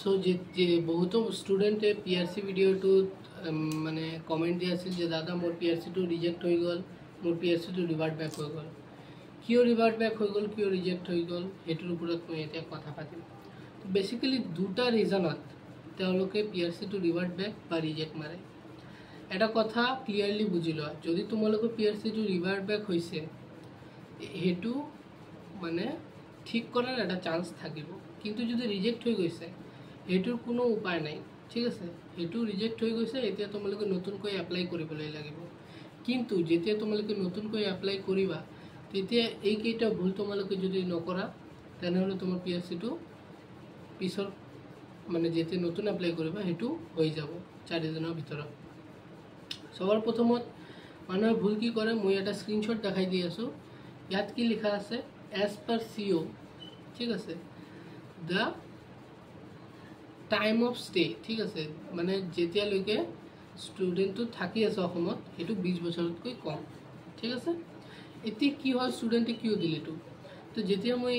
So যে বহুতো ষ্টুডেণ্টে PRC ভিডিঅ'টো মানে কমেণ্ট দি আছিল যে দাদা মোৰ PRCটো ৰিজেক্ট হৈ গ'ল, মোৰ PRCটো ৰিভাৰ্ট বেক হৈ গ'ল। কিয় ৰিভাৰ্ট বেক হৈ গ'ল, কিয় ৰিজেক্ট হৈ গ'ল, সেইটোৰ ওপৰত মই এতিয়া কথা পাতিম। বেচিকেলি দুটা ৰিজনত তেওঁলোকে PRCটো ৰিভাৰ্ট বেক বা ৰিজেক্ট মাৰে। এটা কথা ক্লিয়াৰলি বুজি লোৱা, যদি তোমালোকৰ PRCটো ৰিভাৰ্ট বেক হৈছে সেইটো মানে ঠিক কৰাৰ এটা চান্স থাকিব, কিন্তু যদি ৰিজেক্ট হৈ গৈছে সেইটোৰ কোনো উপায় নাই। ঠিক আছে, সেইটো ৰিজেক্ট হৈ গৈছে, এতিয়া তোমালোকে নতুনকৈ এপ্লাই কৰিবলৈ লাগিব। কিন্তু যেতিয়া তোমালোকে নতুনকৈ এপ্লাই কৰিবা তেতিয়া এইকেইটা ভুল তোমালোকে যদি নকৰা তেনেহ'লে তোমাৰ PRCটো পিছৰ মানে যেতিয়া নতুন এপ্লাই কৰিবা সেইটো হৈ যাব 4 দিনৰ ভিতৰত। সবাৰ প্ৰথমত মানুহে ভুল কি কৰে, মই এটা স্ক্ৰীনশ্বট দেখাই দি আছোঁ। ইয়াত কি লিখা আছে, এজ পাৰ CO, ঠিক আছে, দ্য টাইম অফ ষ্টে, ঠিক আছে, মানে যেতিয়ালৈকে ষ্টুডেণ্টটো থাকি আছে অসমত সেইটো 20 বছৰতকৈ কম। ঠিক আছে, এতিয়া কি হয় ষ্টুডেণ্টে কিয় দিলে এইটো, তো যেতিয়া মই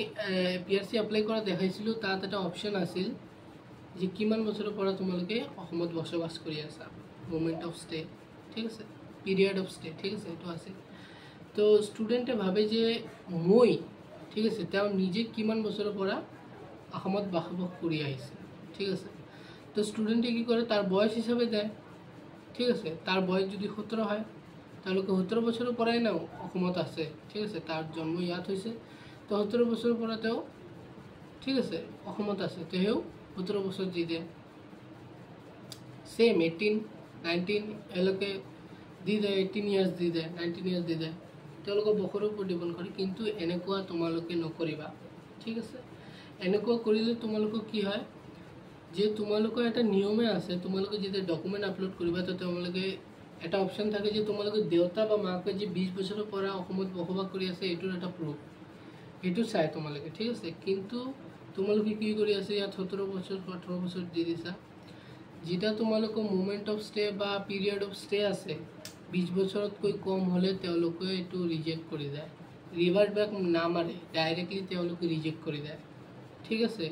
PRC এপ্লাই কৰা দেখাইছিলোঁ তাত এটা অপশ্যন আছিল যে কিমান বছৰৰ পৰা তোমালোকে অসমত বসবাস কৰি আছা, মোমেণ্ট অফ ষ্টে, ঠিক আছে, পিৰিয়ড অফ ষ্টে, ঠিক আছে, এইটো আছিল। তো ষ্টুডেণ্টে ভাবে যে মই, ঠিক আছে, তেওঁ নিজে কিমান বছৰৰ পৰা অসমত বসবাস কৰি আহিছে। ঠিক আছে, তো ষ্টুডেণ্টে কি কৰে তাৰ বয়স হিচাপে দেয়। ঠিক আছে, তাৰ বয়স যদি 17 হয় তেওঁলোকে 17 বছৰৰ পৰাই ন অসমত আছে। ঠিক আছে, তাৰ জন্ম ইয়াত হৈছে, তো 17 বছৰৰ পৰা তেওঁ, ঠিক আছে, অসমত আছে, তেওঁ 17 বছৰ দি দিয়ে। सेम 18, 19 এলৈকে দি দিয়ে, 18 ইয়াৰ্ছ দি দিয়ে, 19 ইয়াৰ্ছ দি দিয়ে, তেওঁলোকৰ বছৰৰ ওপৰত ডিপেণ্ড কৰে। কিন্তু এনেকুৱা তোমালোকে নকৰিবা। ঠিক আছে, এনেকুৱা কৰিলে তোমালোকৰ কি হয় যে তোমালোকৰ এটা নিয়মে আছে, তোমালোকে যেতিয়া ডকুমেণ্ট আপলোড কৰিবা তো তোমালোকে এটা অপশ্যন থাকে যে তোমালোকে দেউতা বা মাকে যে 20 বছৰৰ পৰা অসমত বসবাস কৰি আছে এইটোৰ এটা প্ৰুফ, এইটো চাই তোমালোকে। ঠিক আছে, কিন্তু তোমালোকে কি কৰি আছে ইয়াত 17 বছৰ 18 বছৰ দি দিছা, যেটা তোমালোকৰ মোমেণ্ট অফ ষ্টে বা পিৰিয়ড অফ ষ্টে আছে 20 বছৰতকৈ কম হ'লে তেওঁলোকে এইটো ৰিজেক্ট কৰি যায়, ৰিভাৰ্ট বেক নামাৰে, ডাইৰেক্টলি তেওঁলোকে ৰিজেক্ট কৰি যায়। ঠিক আছে,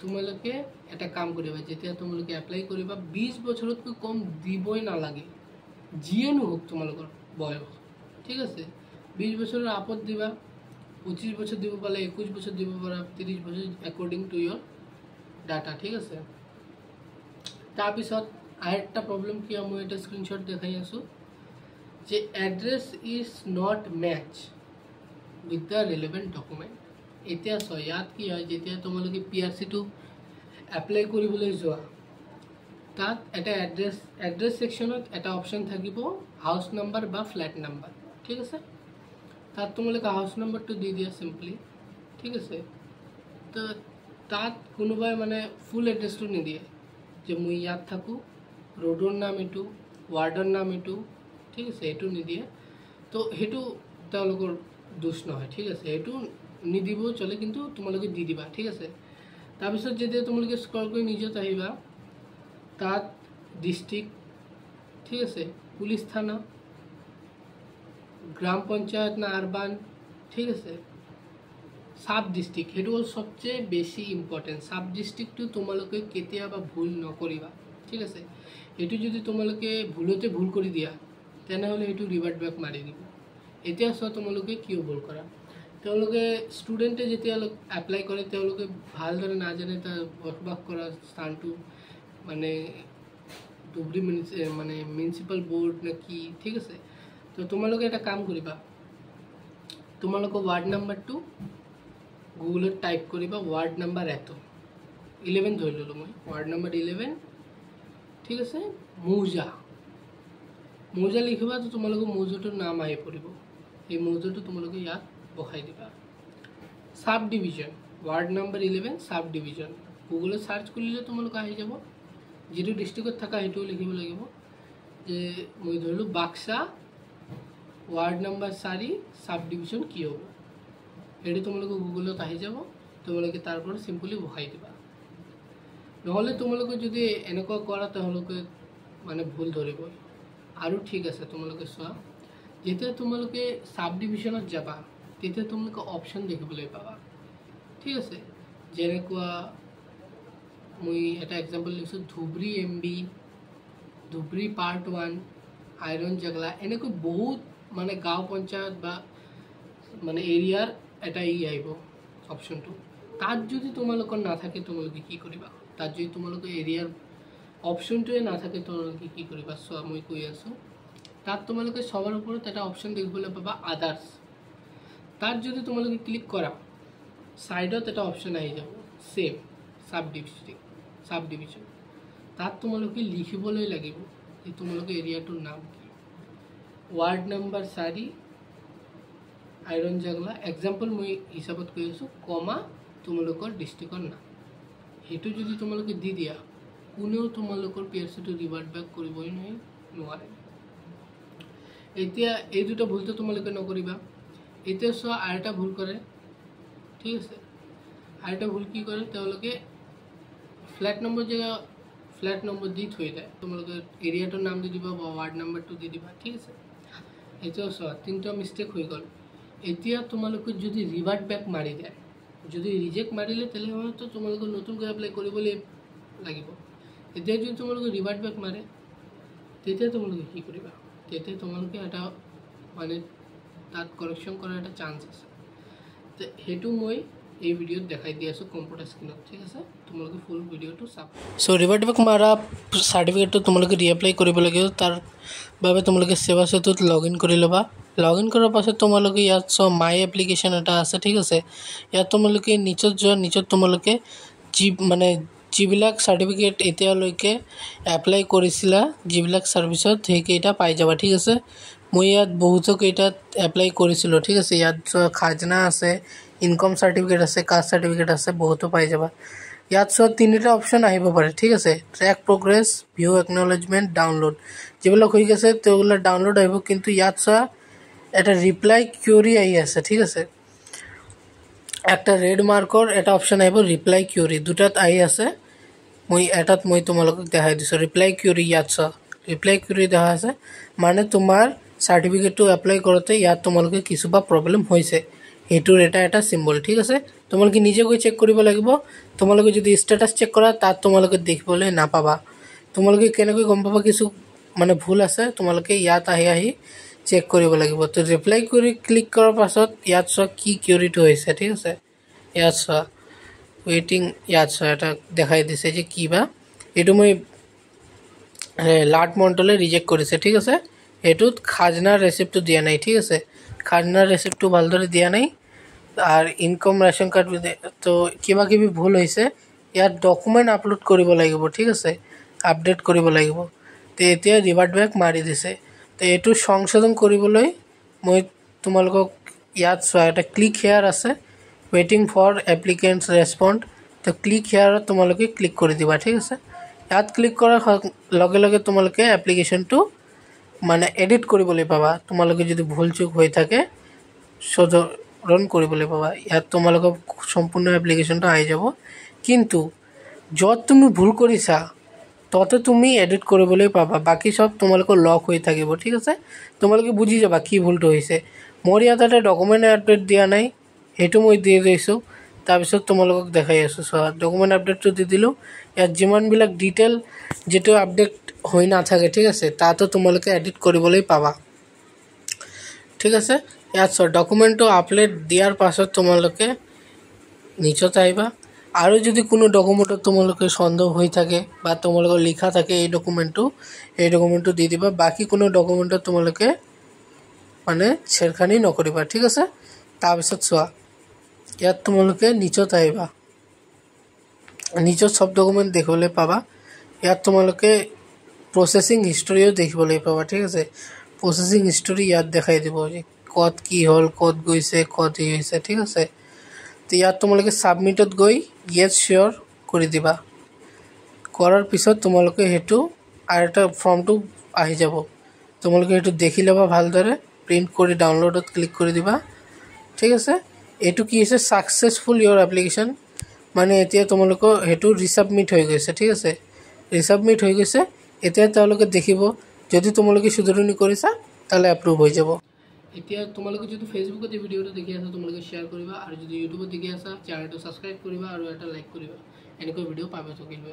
তোমালোকে এটা কাম কৰিবা, যেতিয়া তোমালোকে এপ্লাই কৰিবা 20 বছৰতকৈ কম দিবই নালাগে, যিয়ে নহওক তোমালোকৰ বয়স। ঠিক আছে, 20 বছৰৰ আপত দিবা, 25 বছৰ দিব পালে, 21 বছৰ দিব পাৰা, 30 বছৰ একৰ্ডিং টু ইয়ৰ ডাটা। ঠিক আছে, তাৰপিছত আৰু একটা প্ৰব্লেম কি হয়, মই এটা স্ক্ৰীনশ্বট দেখাই আছোঁ যে address is not match with the relevant document. এতিয়া চোৱা ইয়াত কি হয়, যেতিয়া তোমালোকে PRCটো এপ্লাই কৰিবলৈ যোৱা তাত এটা এড্ৰেছ ছেকশ্যনত এটা অপশ্যন থাকিব হাউচ নাম্বাৰ বা ফ্লেট নাম্বাৰ। ঠিক আছে, তাত তোমালোকে হাউচ নাম্বাৰটো দি দিয়া চিম্পলি। ঠিক আছে, তো তাত কোনোবাই মানে ফুল এড্ৰেছটো নিদিয়ে যে মই ইয়াত থাকোঁ, ৰোডৰ নাম এইটো, ৱাৰ্ডৰ নাম এইটো। ঠিক আছে, এইটো নিদিয়ে, তো সেইটো তেওঁলোকৰ দোষ নহয়। ঠিক আছে, সেইটো নিদিবও চলে, কিন্তু তোমালোকে দি দিবা। ঠিক আছে, তাৰপিছত যেতিয়া তোমালোকে স্ক্ৰল কৰি নিজত আহিবা তাত ডিষ্ট্ৰিক্ট, ঠিক আছে, পুলিচ থানা, গ্ৰাম পঞ্চায়ত না আৰবান, ঠিক আছে, সাব ডিষ্ট্ৰিক্ট, সেইটো হ'ল সবচেয়ে বেছি ইম্পৰ্টেণ্ট। সাব ডিষ্ট্ৰিক্টটো তোমালোকে কেতিয়াবা ভুল নকৰিবা। ঠিক আছে, এইটো যদি তোমালোকে ভুলতে ভুল কৰি দিয়া তেনেহ'লে সেইটো ৰিভাৰ্ট বেক মাৰি দিব। এতিয়া চোৱা তোমালোকে কিয় ভুল কৰা, তেওঁলোকে ষ্টুডেণ্টে যেতিয়া এপ্লাই কৰে তেওঁলোকে ভালদৰে নাজানে তাৰ বসবাস কৰা স্থানটো মানে ধুবুৰী মানে মিউনিচিপাল বোৰ্ড নে কি। ঠিক আছে, তো তোমালোকে এটা কাম কৰিবা, তোমালোকৰ ৱাৰ্ড নাম্বাৰটো গুগলত টাইপ কৰিবা, ৱাৰ্ড নাম্বাৰ এত 11 ধৰি ল'লোঁ মই, ৱাৰ্ড নাম্বাৰ 11। ঠিক আছে, মৌজা লিখিবা, তো তোমালোকৰ মৌজাটোৰ নাম আহি পৰিব, এই মৌজাটো তোমালোকে ইয়াত বহাই দিবা। Sub division, ward number 11 sub division, গুগলত সাৰ্চ কৰিলে তোমালোকে আহি যাব। যিটো ডিষ্ট্ৰিক্টত থকা সেইটোও লিখিব লাগিব, যে মই ধৰিলোঁ Baksa ward number 4 sub division কি হ'ব, সেইটো তোমালোকে গুগলত আহি যাব, তোমালোকে তাৰ পৰা চিম্পলি বহাই দিবা। নহ'লে তোমালোকে যদি এনেকুৱা কৰা তেওঁলোকে মানে ভুল ধৰিবই। আৰু ঠিক আছে, তোমালোকে চোৱা যেতিয়া তোমালোকে সাব ডিভিজনত যাবা তেতিয়া তোমালোকে অপশ্যন দেখিবলৈ পাবা। ঠিক আছে, যেনেকুৱা মই এটা এক্সাম্পল লিখিছোঁ ধুবুৰী MB, ধুবুৰী পাৰ্ট 1, আইৰণ জগলা, এনেকৈ বহুত মানে গাঁও পঞ্চায়ত বা মানে এৰিয়াৰ এটা আহিব অপশ্যনটো। তাত যদি তোমালোকৰ নাথাকে তোমালোকে কি কৰিবা? তাত যদি তোমালোকৰ এৰিয়াৰ অপশ্যনটোৱে নাথাকে তোমালোকে কি কৰিবা? চোৱা মই কৈ আছোঁ, তাত তোমালোকে সবাৰ ওপৰত এটা অপশ্যন দেখিবলৈ পাবা আদাৰ্ছ। তাত যদি তোমালোকে ক্লিক কৰা সাইডত এটা অপশ্যন আহি যাব সেম সাব ডিভিজন। তাত তোমালোকে লিখিবলৈ লাগিব যে তোমালোকৰ এৰিয়াটোৰ নাম কি। ৱাৰ্ড নম্বৰ 4 আইৰণ জগলা এক্সাম্পল মই হিচাপত কৈ আছোঁ, কমা তোমালোকৰ ডিষ্ট্ৰিক্টৰ নাম। সেইটো যদি তোমালোকে দি দিয়া কোনেও তোমালোকৰ PRCটো ৰিভাৰ্ট বেক কৰিবই নোৱাৰে। এতিয়া এই দুটা ভুলটো তোমালোকে নকৰিবা। এতিয়া চোৱা আৰু এটা ভুল কৰে, ঠিক আছে? আৰু এটা ভুল কি কৰে, তেওঁলোকে ফ্ল্যাট নম্বৰ জেগা ফ্ল্যাট নম্বৰ দি থৈ যায়। তোমালোকে এৰিয়াটোৰ নাম দি দিবা বা ৱাৰ্ড নম্বৰটো দি দিবা, ঠিক আছে? এতিয়াও চোৱা তিনিটা মিষ্টেক হৈ গ'ল। এতিয়া তোমালোকে যদি ৰিভাৰ্ট বেক মাৰি যায়, যদি ৰিজেক্ট মাৰিলে তেনেহ'লেতো তোমালোকে নতুনকৈ এপ্লাই কৰিবলৈ লাগিব। এতিয়া যদি তোমালোকে ৰিভাৰ্ট বেক মাৰে তেতিয়া তোমালোকে কি কৰিবা? তেতিয়া তোমালোকে এটা মানে তাত কাৰেকশ্যন কৰাৰ এটা চান্স আছে। তো সেইটো মই এই ভিডিঅ'ত দেখাই দি আছোঁ কম্পিউটাৰ স্ক্ৰীনত, ঠিক আছে? তোমালোকে ফুল ভিডিঅ'টো চাব। সো ৰিভাৰ্ট বেক মাৰা চাৰ্টিফিকেটটো তোমালোকে ৰিএপ্লাই কৰিব লাগিব। তাৰ বাবে তোমালোকে সেৱা সেতুত লগইন কৰি ল'বা। লগইন কৰাৰ পাছত তোমালোকে ইয়াত চোৱা মাই এপ্লিকেশ্যন এটা আছে, ঠিক আছে? ইয়াত তোমালোকে নিচত যোৱা, নিচত তোমালোকে যিবিলাক চাৰ্টিফিকেট এতিয়ালৈকে এপ্লাই কৰিছিলা যিবিলাক ছাৰ্ভিচত সেইকেইটা পাই যাবা, ঠিক আছে? মই ইয়াত বহুতো কেইটাত এপ্লাই কৰিছিলোঁ, ঠিক আছে? ইয়াত খাজনা আছে, ইনকম চাৰ্টিফিকেট আছে, কাষ্ট চাৰ্টিফিকেট আছে, বহুতো পাই যাবা। ইয়াত চোৱা তিনিটা অপশ্যন আহিব পাৰে, ঠিক আছে? Track progress, view acknowledgement, download. যিবিলাক হৈ গৈছে তেওঁবিলাক ডাউনলোড আহিব, কিন্তু ইয়াত চোৱা এটা ৰিপ্লাই কিউৰি আহি আছে, ঠিক আছে? একটা ৰেড মাৰ্কৰ এটা অপশ্যন আহিব ৰিপ্লাই কিউৰি, দুটাত আহি আছে। এটাত মই তোমালোকক দেখাই দিছোঁ ৰিপ্লাই কিউৰি। ইয়াত চোৱা ৰিপ্লাই কিউৰি দেখা আছে, মানে তোমাৰ চাৰ্টিফিকেটটো এপ্লাই কৰোঁতে ইয়াত তোমালোকে কিছুবা প্ৰব্লেম হৈছে, সেইটোৰ এটা চিম্বল, ঠিক আছে? তোমালোকে নিজে গৈ চেক কৰিব লাগিব। তোমালোকে যদি ষ্টেটাছ চেক কৰা তাত তোমালোকে দেখিবলৈ নাপাবা। তোমালোকে কেনেকৈ গম পাবা কিছু মানে ভুল আছে? তোমালোকে ইয়াত আহি চেক কৰিব লাগিব। তো ৰিপ্লাই কিউৰি ক্লিক কৰাৰ পাছত ইয়াত চোৱা কি কিউৰিটো হৈছে, ঠিক আছে? ইয়াত চোৱা ৱেইটিং, ইয়াত চোৱা এটা দেখাই দিছে যে কিবা এইটো মই লাট মণ্টলে ৰিজেক্ট কৰিছে, ঠিক আছে? এইটোত খাজনাৰ ৰেচিপ্টটো দিয়া নাই, ঠিক আছে? খাজনাৰ ৰেচিপ্টটো ভালদৰে দিয়া নাই। আৰ ইনকম ৰেচন কাৰ্ড তো কিবা কিবি ভুল হৈছে। ইয়াত ডকুমেণ্ট আপলোড কৰিব লাগিব, ঠিক আছে? আপডেট কৰিব লাগিব। তো এতিয়া ৰিভাৰ্ট বেক মাৰি দিছে। তো এইটো সংশোধন কৰিবলৈ মই তোমালোকক ইয়াত চোৱা এটা ক্লিক হেয়াৰ আছে, ৱেইটিং ফৰ এপ্লিকেণ্টছ ৰেছপণ্ড। তো ক্লিক হেয়াৰত তোমালোকে ক্লিক কৰি দিবা, ঠিক আছে? ইয়াত ক্লিক কৰাৰ লগে লগে তোমালোকে এপ্লিকেশ্যনটো মানে এডিট কৰিবলৈ পাবা। তোমালোকে যদি ভুল চুক হৈ থাকে শুধৰণ কৰিবলৈ পাবা। ইয়াত তোমালোকৰ সম্পূৰ্ণ এপ্লিকেশ্যনটো আহি যাব, কিন্তু য'ত তুমি ভুল কৰিছা ততে তুমি এডিট কৰিবলৈ পাবা, বাকী সব তোমালোকৰ লক হৈ থাকিব, ঠিক আছে? তোমালোকে বুজি যাবা কি ভুলটো হৈছে। মোৰ ইয়াত এটা ডকুমেণ্ট আপডেট দিয়া নাই, সেইটো মই দি দিছোঁ। তাৰপিছত তোমালোকক দেখাই আছোঁ, চোৱা ডকুমেণ্ট আপডেটটো দি দিলোঁ। ইয়াত যিমানবিলাক ডিটেইল যেটো আপডেট হৈ নাথাকে, ঠিক আছে, তাতো তোমালোকে এডিট কৰিবলৈ পাবা, ঠিক আছে? ইয়াত চোৱা ডকুমেণ্টটো আপলোড দিয়াৰ পাছত তোমালোকে নিচত আহিবা। আৰু যদি কোনো ডকুমেণ্টত তোমালোকে সন্দেহ হৈ থাকে বা তোমালোকৰ লিখা থাকে এই ডকুমেণ্টটো দি দিবা। বাকী কোনো ডকুমেণ্টত তোমালোকে মানে ছেৰখানি নকৰিবা, ঠিক আছে? তাৰপিছত চোৱা ইয়াত তোমালোকে নিচত আহিবা, নিচত সব ডকুমেণ্ট দেখিবলৈ পাবা। ইয়াত তোমালোকে প্ৰচেছিং হিষ্ট্ৰীও দেখিবলৈ পাবা, ঠিক আছে? প্ৰচেছিং হিষ্ট্ৰী ইয়াত দেখাই দিব যে ক'ত কি হ'ল, ক'ত গৈছে, ক'ত ই হৈছে, ঠিক আছে? তো ইয়াত তোমালোকে ছাবমিটত গৈ য়েছ চিয়'ৰ কৰি দিবা। কৰাৰ পিছত তোমালোকে সেইটো আৰু এটা ফৰ্মটো আহি যাব, তোমালোকে সেইটো দেখি ল'বা ভালদৰে, প্ৰিণ্ট কৰি ডাউনলোডত ক্লিক কৰি দিবা, ঠিক আছে? এইটো কি হৈছে ছাকচেছফুল ইয়ৰ এপ্লিকেশ্যন, মানে এতিয়া তোমালোকৰ সেইটো ৰিছাবমিট হৈ গৈছে, ঠিক আছে? ৰিছাবমিট হৈ গৈছে। এতিয়া তেওঁলোকে দেখিব যদি তোমালোকে শুধৰণি কৰিছা তাহলে এপ্ৰুভ হৈ যাব। এতিয়া তোমালোকে যদি ফেচবুকত এই ভিডিঅ'টো দেখি আছা তোমালোকে শ্বেয়াৰ কৰিবা, আৰু যদি ইউটিউবত দেখি আছা চেনেলটো ছাবস্ক্ৰাইব কৰিবা আৰু এটা লাইক কৰিবা। এনেকুৱা ভিডিঅ' পাবে চকিল।